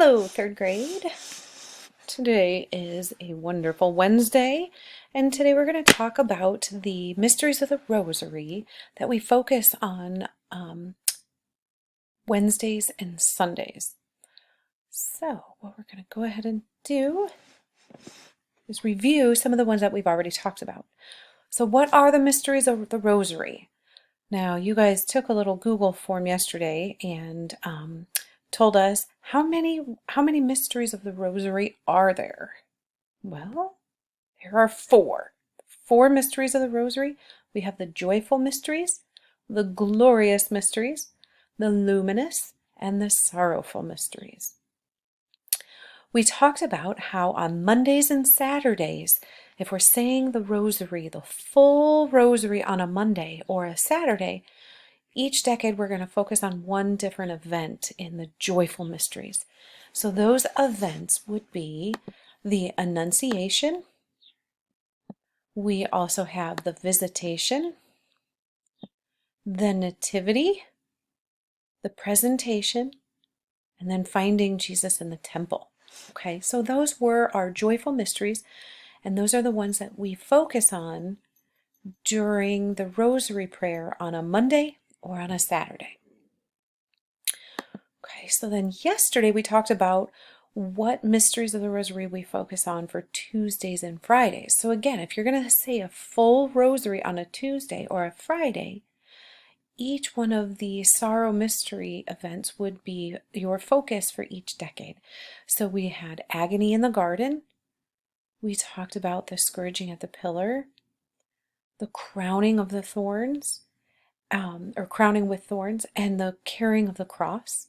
Hello, third grade. Today is a wonderful Wednesday, and today we're going to talk about the mysteries of the Rosary that we focus on Wednesdays and Sundays. So, what we're going to go ahead and do is review some of the ones that we've already talked about. So, what are the mysteries of the Rosary? Now, you guys took a little Google form yesterday and told us how many mysteries of the Rosary are there? Well, there are four. Four mysteries of the Rosary. We have the joyful mysteries, the glorious mysteries, the luminous, and the sorrowful mysteries. We talked about how on Mondays and Saturdays, if we're saying the Rosary, the full Rosary on a Monday or a Saturday, each decade we're going to focus on one different event in the joyful mysteries. So those events would be the Annunciation. We also have the Visitation, the Nativity, the Presentation, and then finding Jesus in the temple. Okay, so those were our joyful mysteries, and those are the ones that we focus on during the Rosary prayer on a Monday or on a Saturday. Okay, so then yesterday we talked about what mysteries of the Rosary we focus on for Tuesdays and Fridays. So again, if you're going to say a full Rosary on a Tuesday or a Friday, each one of the sorrow mystery events would be your focus for each decade. So we had Agony in the Garden. We talked about the scourging at the pillar, the crowning of the thorns, or crowning with thorns, and the carrying of the cross.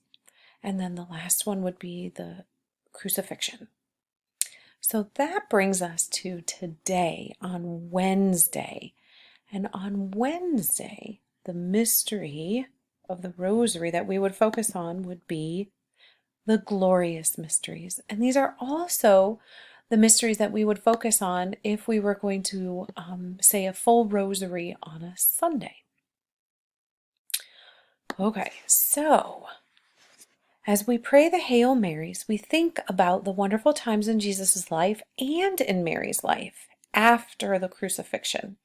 And then the last one would be the crucifixion. So that brings us to today on Wednesday. And on Wednesday, the mystery of the Rosary that we would focus on would be the glorious mysteries. And these are also the mysteries that we would focus on if we were going to say a full Rosary on a Sunday. Okay, so as we pray the Hail Marys, we think about the wonderful times in Jesus' life and in Mary's life after the crucifixion.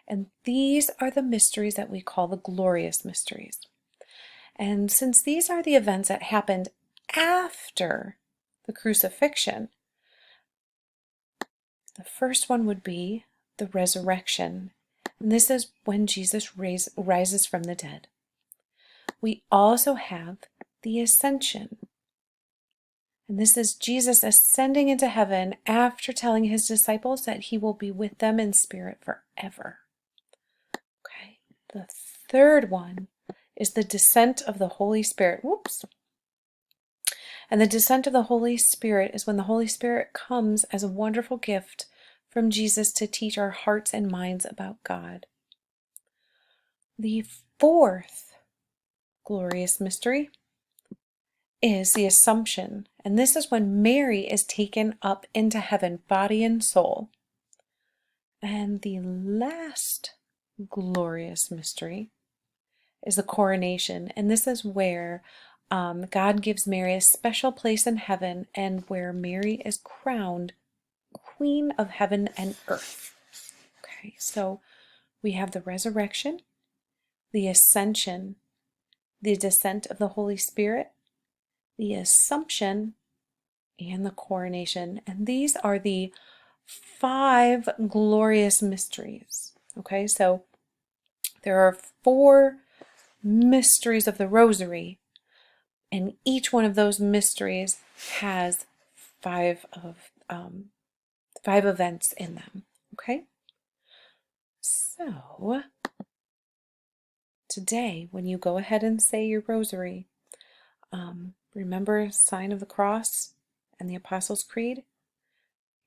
And these are the mysteries that we call the glorious mysteries. And since these are the events that happened after the crucifixion, the first one would be the resurrection. And this is when Jesus rises from the dead. We also have the ascension. And this is Jesus ascending into heaven after telling his disciples that he will be with them in spirit forever. Okay. The third one is the descent of the Holy Spirit. Whoops. And the descent of the Holy Spirit is when the Holy Spirit comes as a wonderful gift from Jesus to teach our hearts and minds about God. The fourth glorious mystery is the Assumption, and this is when Mary is taken up into heaven, body and soul. And the last glorious mystery is the Coronation, and this is where God gives Mary a special place in heaven and where Mary is crowned Queen of Heaven and Earth. Okay, so we have the resurrection, the ascension, the descent of the Holy Spirit, the Assumption, and the Coronation. And these are the 5 glorious mysteries. Okay, so there are 4 mysteries of the Rosary, and each one of those mysteries has 5 events in them. Okay, so today, when you go ahead and say your Rosary, remember sign of the cross and the Apostles' Creed.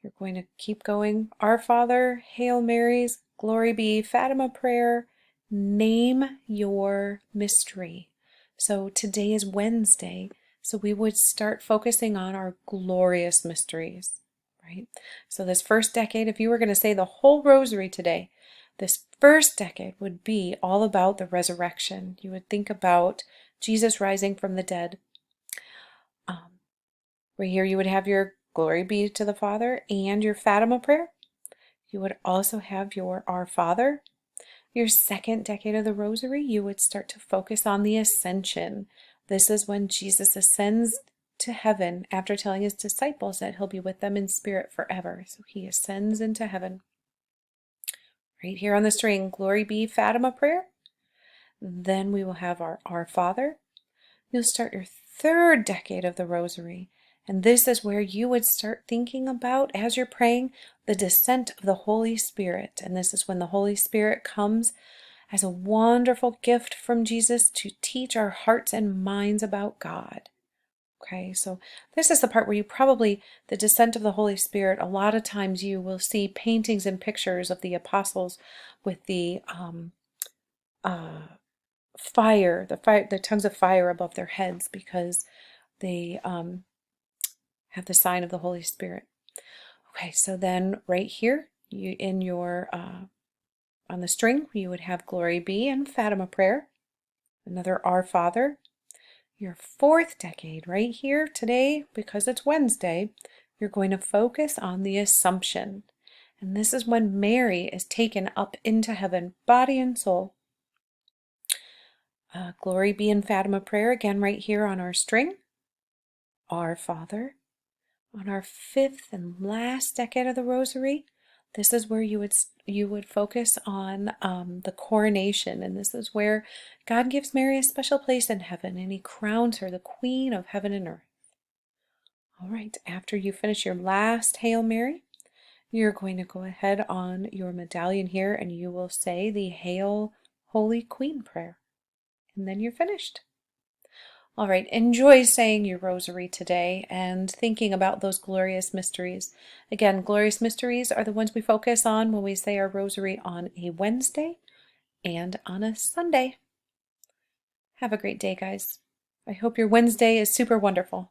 You're going to keep going. Our Father, Hail Marys, Glory be, Fatima prayer. Name your mystery. So today is Wednesday, so we would start focusing on our glorious mysteries, right? So this first decade, if you were going to say the whole Rosary today, this first decade would be all about the resurrection. You would think about Jesus rising from the dead. Right here you would have your Glory be to the Father and your Fatima prayer. You would also have your Our Father. Your second decade of the Rosary, you would start to focus on the Ascension. This is when Jesus ascends to heaven after telling his disciples that he'll be with them in spirit forever. So he ascends into heaven. Right here on the string, Glory be Fatima prayer. Then we will have our Father. You'll start your third decade of the Rosary. And this is where you would start thinking about, as you're praying, the descent of the Holy Spirit. And this is when the Holy Spirit comes as a wonderful gift from Jesus to teach our hearts and minds about God. Okay, so this is the part where the descent of the Holy Spirit, a lot of times you will see paintings and pictures of the apostles with the fire, the tongues of fire above their heads, because they have the sign of the Holy Spirit. Okay, so then right here, you in your on the string, you would have Glory be and Fatima prayer, another Our Father. Your fourth decade right here today, because it's Wednesday, you're going to focus on the Assumption. And this is when Mary is taken up into heaven, body and soul. Glory be in Fatima prayer, again right here on our string. Our Father. On our fifth and last decade of the Rosary, this is where you would focus on the coronation, and this is where God gives Mary a special place in heaven, and he crowns her the Queen of Heaven and Earth. All right, after you finish your last Hail Mary, you're going to go ahead on your medallion here, and you will say the Hail Holy Queen prayer, and then you're finished. All right, enjoy saying your rosary today and thinking about those glorious mysteries. Again, glorious mysteries are the ones we focus on when we say our rosary on a Wednesday and on a Sunday. Have a great day, guys. I hope your Wednesday is super wonderful.